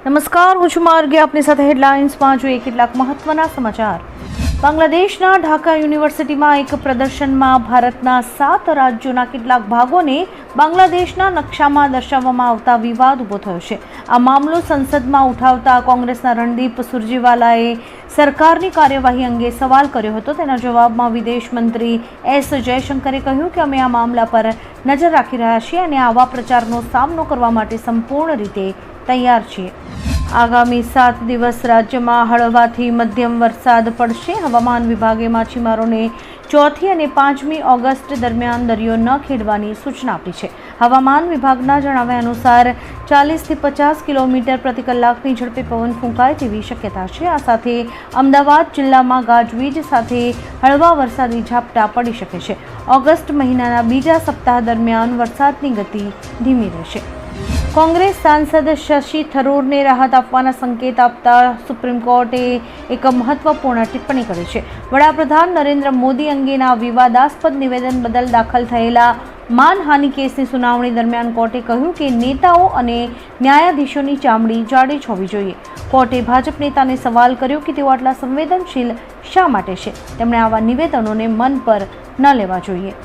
નમસ્કાર, હું છું માર્ગે. આપની સાથે હેડલાઇન્સમાં જોઈએ કેટલાક મહત્વના સમાચાર. બાંગ્લાદેશના ઢાકા યુનિવર્સિટીમાં એક પ્રદર્શનમાં ભારતના 7 રાજ્યોના કેટલાક ભાગોને બાંગ્લાદેશના નકશામાં દર્શાવવામાં આવતા વિવાદ ઊભો થયો છે. આ મામલો સંસદમાં ઉઠાવતા કોંગ્રેસના રણદીપ સુરજેવાલાએ સરકારની કાર્યવાહી અંગે સવાલ કર્યો હતો. તેના જવાબમાં વિદેશ મંત્રી એસ જયશંકરે કહ્યું કે અમે આ મામલા પર નજર રાખી રહ્યા છીએ અને આવા પ્રચારનો સામનો કરવા માટે સંપૂર્ણ રીતે તૈયાર છીએ. આગામી 7 દિવસ રાજ્યમાં હળવાથી મધ્યમ વરસાદ પડશે. હવામાન વિભાગે માછીમારોને 4 અને 5 ઓગસ્ટ દરમિયાન દરિયો ન ખેડવાની સૂચના આપી છે. હવામાન વિભાગના જણાવ્યા અનુસાર 40 થી 50 કિલોમીટર પ્રતિ કલાકની ઝડપે પવન ફૂંકાય તેવી શક્યતા છે. આ સાથે અમદાવાદ જિલ્લામાં ગાજવીજ સાથે હળવા વરસાદી ઝાપટા પડી શકે છે. ઓગસ્ટ મહિનાના બીજા સપ્તાહ દરમિયાન વરસાદની ગતિ ધીમી રહેશે. કોંગ્રેસ સાંસદ શશી થરૂરને રાહત આપવાના સંકેત આપતા સુપ્રીમ કોર્ટે એક મહત્વપૂર્ણ ટિપ્પણી કરી છે. વડાપ્રધાન નરેન્દ્ર મોદી અંગેના વિવાદાસ્પદ નિવેદન બદલ દાખલ થયેલા માનહાનિ કેસની સુનાવણી દરમિયાન કોર્ટે કહ્યું કે નેતાઓ અને ન્યાયાધીશોની ચામડી જાડી જ હોવી જોઈએ. કોર્ટે ભાજપ નેતાને સવાલ કર્યો કે તેઓ આટલા સંવેદનશીલ શા માટે છે. તેમણે આવા નિવેદનોને મન પર ન લેવા જોઈએ.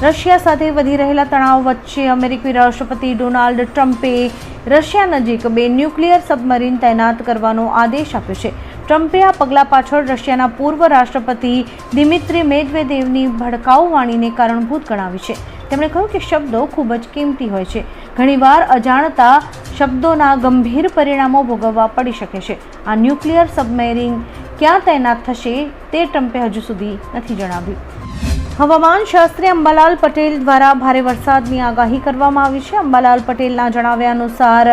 રશિયા સાથે વધી રહેલા તણાવ વચ્ચે અમેરિકી રાષ્ટ્રપતિ ડોનાલ્ડ ટ્રમ્પે રશિયા નજીક 2 ન્યુક્લિયર સબમરીન તૈનાત કરવાનો આદેશ આપ્યો છે. ટ્રમ્પે આ પગલાં પાછળ રશિયાના પૂર્વ રાષ્ટ્રપતિ દિમિત્રી મેદવેદેવની ભડકાઉ વાણીને કારણભૂત ગણાવી છે. તેમણે કહ્યું કે શબ્દો ખૂબ જ કિંમતી હોય છે. ઘણીવાર અજાણતા શબ્દોના ગંભીર પરિણામો ભોગવવા પડી શકે છે. આ ન્યુક્લિયર સબમરીન ક્યાં તૈનાત થશે તે ટ્રમ્પે હજુ સુધી નથી જણાવ્યું. હવામાન શાસ્ત્રી અંબાલાલ પટેલ દ્વારા ભારે વરસાદની આગાહી કરવામાં આવી છે. અંબાલાલ પટેલના જણાવ્યા અનુસાર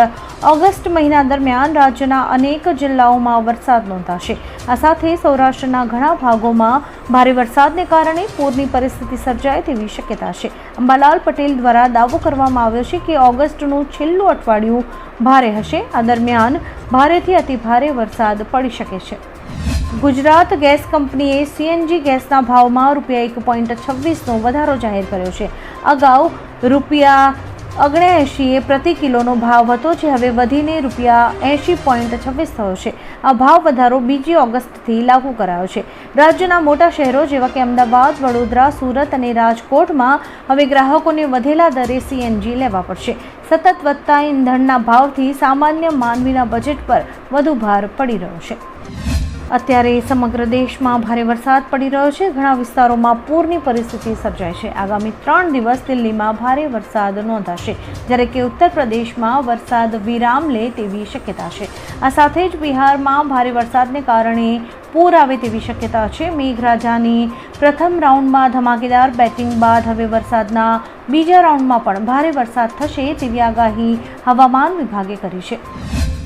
ઓગસ્ટ મહિના દરમિયાન રાજ્યના અનેક જિલ્લાઓમાં વરસાદ નોંધાશે. આ સાથે સૌરાષ્ટ્રના ઘણા ભાગોમાં ભારે વરસાદને કારણે પૂરની પરિસ્થિતિ સર્જાય તેવી શક્યતા છે. અંબાલાલ પટેલ દ્વારા દાવો કરવામાં આવ્યો છે કે ઓગસ્ટનું છેલ્લું અઠવાડિયું ભારે હશે. આ દરમિયાન ભારેથી અતિભારે વરસાદ પડી શકે છે. ગુજરાત ગેસ કંપનીએ સીએનજી ગેસના ભાવમાં ₹1.26નો વધારો જાહેર કર્યો છે. અગાઉ ₹79 પ્રતિ કિલોનો ભાવ હતો, જે હવે વધીને ₹80.26 થયો છે. આ ભાવ વધારો 2 ઓગસ્ટથી લાગુ કરાયો છે. રાજ્યના મોટા શહેરો જેવા કે અમદાવાદ, વડોદરા, સુરત અને રાજકોટમાં હવે ગ્રાહકોને વધેલા દરે સીએનજી લેવા પડશે. સતત વધતા ઈંધણના ભાવથી સામાન્ય માનવીના બજેટ પર વધુ ભાર પડી રહ્યો છે. અત્યારે સમગ્ર દેશમાં ભારે વરસાદ પડી રહ્યો છે. ઘણા વિસ્તારોમાં પૂરની પરિસ્થિતિ સર્જાય છે. આગામી 3 દિવસ દિલ્હીમાં ભારે વરસાદ નોંધાશે, જ્યારે કે ઉત્તર પ્રદેશમાં વરસાદ વિરામ લે તેવી શક્યતા છે. આ સાથે જ બિહારમાં ભારે વરસાદને કારણે પૂર આવે તેવી શક્યતા છે. મેઘરાજાની પ્રથમ રાઉન્ડમાં ધમાકેદાર બેટિંગ બાદ હવે વરસાદના બીજા રાઉન્ડમાં પણ ભારે વરસાદ થશે તેવી આગાહી હવામાન વિભાગે કરી છે.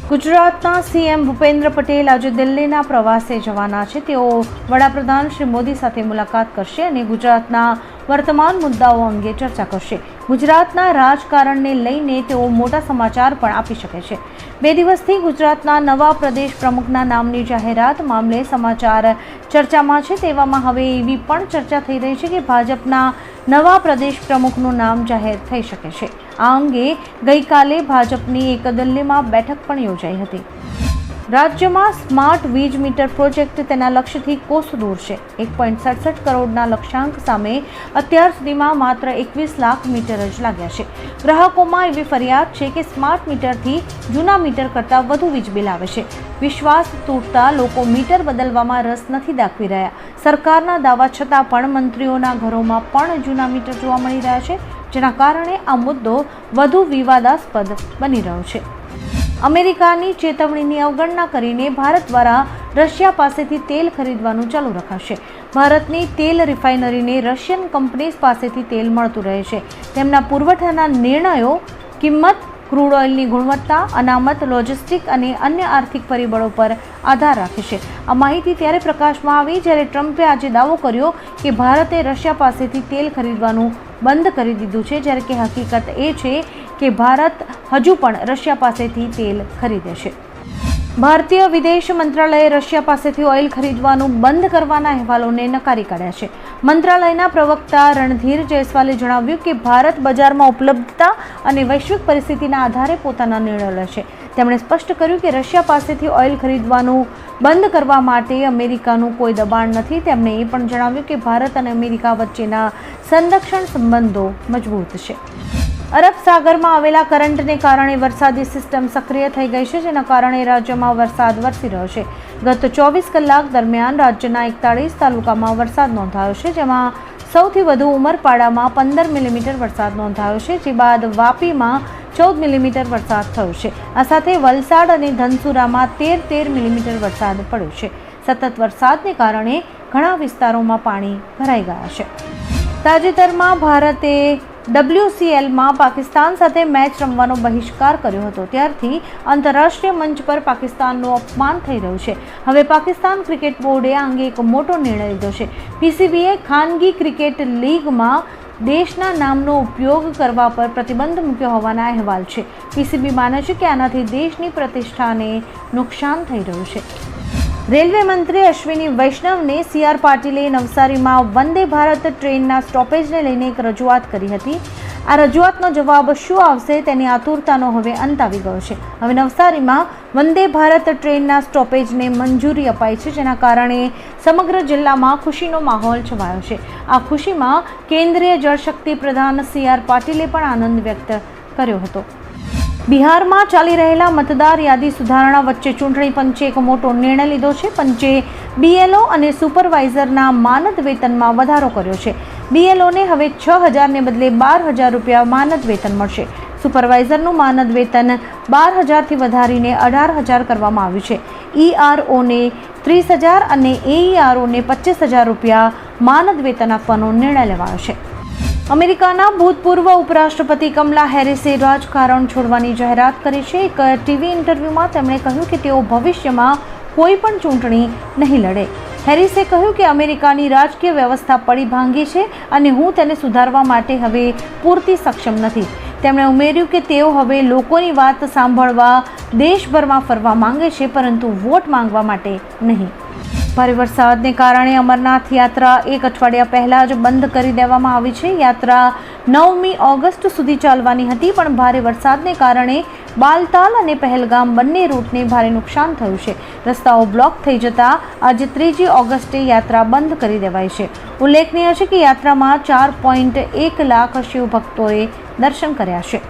ગુજરાતના સીએમ ભૂપેન્દ્ર પટેલ આજે દિલ્હીના પ્રવાસે જવાના છે. તેઓ વડાપ્રધાન શ્રી મોદી સાથે મુલાકાત કરશે અને ગુજરાતના વર્તમાન મુદ્દાઓ અંગે ચર્ચા કરશે. ગુજરાતના રાજકારણને લઈને તેઓ મોટા સમાચાર પણ આપી શકે છે. 2 દિવસથી ગુજરાતના નવા પ્રદેશ પ્રમુખના નામની જાહેરાત મામલે સમાચાર ચર્ચામાં છે. તેવામાં હવે એવી પણ ચર્ચા થઈ રહી છે કે ભાજપના નવા પ્રદેશ પ્રમુખનું નામ જાહેર થઈ શકે છે. આ અંગે ગઈકાલે ભાજપની એક દિલ્હીમાં બેઠક પણ યોજાઈ હતી. રાજ્યમાં સ્માર્ટ વીજ મીટર પ્રોજેક્ટ તેના લક્ષ્યથી કોસ દૂર છે. 1.67 કરોડના લક્ષ્યાંક સામે અત્યાર સુધીમાં માત્ર 21 લાખ મીટર જ લાગ્યા છે. ગ્રાહકોમાં એવી ફરિયાદ છે કે સ્માર્ટ મીટરથી જૂના મીટર કરતાં વધુ વીજ બિલ આવે છે. વિશ્વાસ તૂટતા લોકો મીટર બદલવામાં રસ નથી દાખવી રહ્યા. સરકારના દાવા છતાં પણ મંત્રીઓના ઘરોમાં પણ જૂના મીટર જોવા મળી રહ્યા છે, જેના કારણે આ મુદ્દો વધુ વિવાદાસ્પદ બની રહ્યો છે. અમેરિકાની ચેતવણીની અવગણના કરીને ભારત દ્વારા રશિયા પાસેથી તેલ ખરીદવાનું ચાલુ રખાશે. ભારતની તેલ રિફાઇનરીને રશિયન કંપનીઝ પાસેથી તેલ મળતું રહે છે. તેમના પુરવઠાના નિર્ણયો કિંમત, ક્રૂડ ઓઇલની ગુણવત્તા, અનામત, લોજિસ્ટિક અને અન્ય આર્થિક પરિબળો પર આધાર રાખે છે. આ માહિતી ત્યારે પ્રકાશમાં આવી જ્યારે ટ્રમ્પે આજે દાવો કર્યો કે ભારતે રશિયા પાસેથી તેલ ખરીદવાનું બંધ કરી દીધું છે, જ્યારે કે હકીકત એ છે કે ભારત હજુ પણ રશિયા પાસેથી તેલ ખરીદે છે. ભારતીય વિદેશ મંત્રાલયે રશિયા પાસેથી ઓઇલ ખરીદવાનું બંધ કરવાના અહેવાલોને નકારી કાઢ્યા છે. મંત્રાલયના પ્રવક્તા રણધીર જયસ્વાલે જણાવ્યું કે ભારત બજારમાં ઉપલબ્ધતા અને વૈશ્વિક પરિસ્થિતિના આધારે પોતાના નિર્ણયો લેશે. તેમણે સ્પષ્ટ કર્યું કે રશિયા પાસેથી ઓઇલ ખરીદવાનું બંધ કરવા માટે અમેરિકાનું કોઈ દબાણ નથી. તેમણે એ પણ જણાવ્યું કે ભારત અને અમેરિકા વચ્ચેના સંરક્ષણ સંબંધો મજબૂત છે. અરબ સાગરમાં આવેલા કરંટને કારણે વરસાદી સિસ્ટમ સક્રિય થઈ ગઈ છે, જેના કારણે રાજ્યમાં વરસાદ વરસી રહ્યો છે. ગત 24 કલાક દરમિયાન રાજ્યના 41 તાલુકામાં વરસાદ નોંધાયો છે, જેમાં સૌથી વધુ ઉમરપાડામાં 15 મિલીમીટર વરસાદ નોંધાયો છે, જે બાદ વાપીમાં 14 મિલીમીટર વરસાદ થયો છે. આ સાથે વલસાડ અને ધનસુરામાં 13 મિલીમીટર વરસાદ પડ્યો છે. સતત વરસાદને કારણે ઘણા વિસ્તારોમાં પાણી ભરાઈ ગયા છે. તાજેતરમાં ભારતે WCLમાં પાકિસ્તાન સાથે મેચ રમવાનો બહિષ્કાર કર્યો હતો. ત્યારથી આંતરરાષ્ટ્રીય મંચ પર પાકિસ્તાનનું અપમાન થઈ રહ્યું છે. હવે પાકિસ્તાન ક્રિકેટ બોર્ડે આ અંગે એક મોટો નિર્ણય લીધો છે. PCBએ ખાનગી ક્રિકેટ લીગમાં દેશના નામનો ઉપયોગ કરવા પર પ્રતિબંધ મૂક્યો હોવાના અહેવાલ છે. PCB માને છે કે આનાથી દેશની પ્રતિષ્ઠાને નુકસાન થઈ રહ્યું છે. રેલવે મંત્રી અશ્વિની વૈષ્ણવને CR પાટીલે નવસારીમાં વંદે ભારત ટ્રેનના સ્ટોપેજને લઈને એક રજૂઆત કરી હતી. આ રજૂઆતનો જવાબ શું આવશે તેની આતુરતાનો હવે અંત આવી ગયો છે. હવે નવસારીમાં વંદે ભારત ટ્રેનના સ્ટોપેજને મંજૂરી અપાઈ છે, જેના કારણે સમગ્ર જિલ્લામાં ખુશીનો માહોલ છવાયો છે. આ ખુશીમાં કેન્દ્રીય જળશક્તિ પ્રધાન CR પાટીલે પણ આનંદ વ્યક્ત કર્યો હતો. બિહારમાં ચાલી રહેલા મતદાર યાદી સુધારણા વચ્ચે ચૂંટણી પંચે એક મોટો નિર્ણય લીધો છે. પંચે BLO અને સુપરવાઇઝરના માનદ વેતનમાં વધારો કર્યો છે. BLOને હવે 6,000 ને બદલે 12,000 રૂપિયા માનદ વેતન મળશે. સુપરવાઇઝરનું માનદ વેતન 12,000થી વધારીને 18,000 કરવામાં આવ્યું છે. EROને 30,000 અને AEROને 25,000 રૂપિયા માનદ વેતન આપવાનો નિર્ણય લેવાયો છે. અમેરિકાના ભૂતપૂર્વ ઉપરાષ્ટ્રપતિ કમલા હેરિસે રાજકારણ છોડવાની જાહેરાત કરી છે. એક ટીવી ઇન્ટરવ્યૂમાં તેમણે કહ્યું કે તેઓ ભવિષ્યમાં કોઈ પણ ચૂંટણી નહીં લડે. હેરિસે કહ્યું કે અમેરિકાની રાજકીય વ્યવસ્થા પડી ભાંગી છે અને હું તેને સુધારવા માટે હવે પૂરતી સક્ષમ નથી. તેમણે ઉમેર્યું કે તેઓ હવે લોકોની વાત સાંભળવા દેશભરમાં ફરવા માંગે છે, પરંતુ વોટ માંગવા માટે નહીં. ભારે વરસાદને કારણે અમરનાથ યાત્રા એક અઠવાડિયા પહેલાં જ બંધ કરી દેવામાં આવી છે. યાત્રા 9મી ઓગસ્ટ સુધી ચાલવાની હતી, પણ ભારે વરસાદને કારણે બાલતાલ અને પહેલગામ બંને રૂટને ભારે નુકસાન થયું છે. રસ્તાઓ બ્લોક થઈ જતા આજે 3જી ઓગસ્ટે યાત્રા બંધ કરી દેવાઈ છે. ઉલ્લેખનીય છે કે યાત્રામાં 4.1 લાખ શિવભક્તોએ દર્શન કર્યા છે.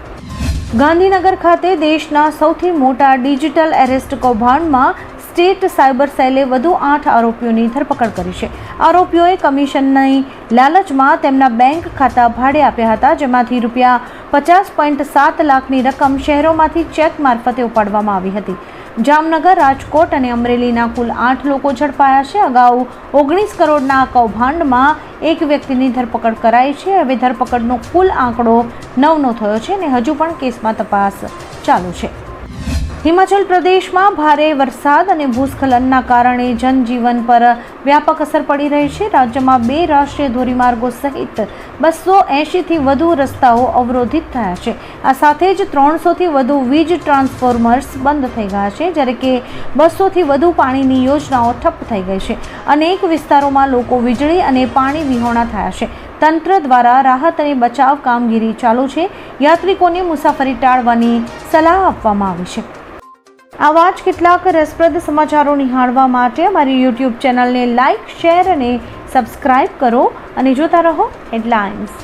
ગાંધીનગર ખાતે દેશના સૌથી મોટા ડિજિટલ એરેસ્ટ કૌભાંડમાં સ્ટેટ સાયબર સેલે વધુ 8 આરોપીઓની ધરપકડ કરી છે. આરોપીઓએ કમિશનની લાલચમાં તેમના બેંક ખાતા ભાડે આપ્યા હતા, જેમાંથી રૂપિયા 50.7 લાખની રકમ શહેરોમાંથી ચેક મારફતે ઉપાડવામાં આવી હતી. જામનગર, રાજકોટ અને અમરેલીના કુલ 8 લોકો ઝડપાયા છે. અગાઉ 19 કરોડના આ કૌભાંડમાં એક વ્યક્તિની ધરપકડ કરાઈ છે. હવે ધરપકડનો કુલ આંકડો 9નો થયો છે અને હજુ પણ કેસમાં તપાસ ચાલુ છે. હિમાચલ પ્રદેશમાં ભારે વરસાદ અને ભૂસ્ખલનના કારણે જનજીવન પર વ્યાપક અસર પડી રહી છે. રાજ્યમાં 2 રાષ્ટ્રીય ધોરીમાર્ગો સહિત 280થી વધુ રસ્તાઓ અવરોધિત થયા છે. આ સાથે જ 300થી વધુ વીજ ટ્રાન્સફોર્મર્સ બંધ થઈ ગયા છે, જ્યારે કે 200થી વધુ પાણીની યોજનાઓ ઠપ્પ થઈ ગઈ છે. અનેક વિસ્તારોમાં લોકો વીજળી અને પાણી વિહોણા થયા છે. તંત્ર દ્વારા રાહત અને બચાવ કામગીરી ચાલુ છે. યાત્રિકોને મુસાફરી ટાળવાની સલાહ આપવામાં આવી છે. આવા જ કેટલાક રસપ્રદ સમાચારો નિહાળવા માટે અમારી YouTube ચેનલને લાઇક, શેર અને સબસ્ક્રાઇબ કરો અને જોતા રહો હેડલાઇન્સ.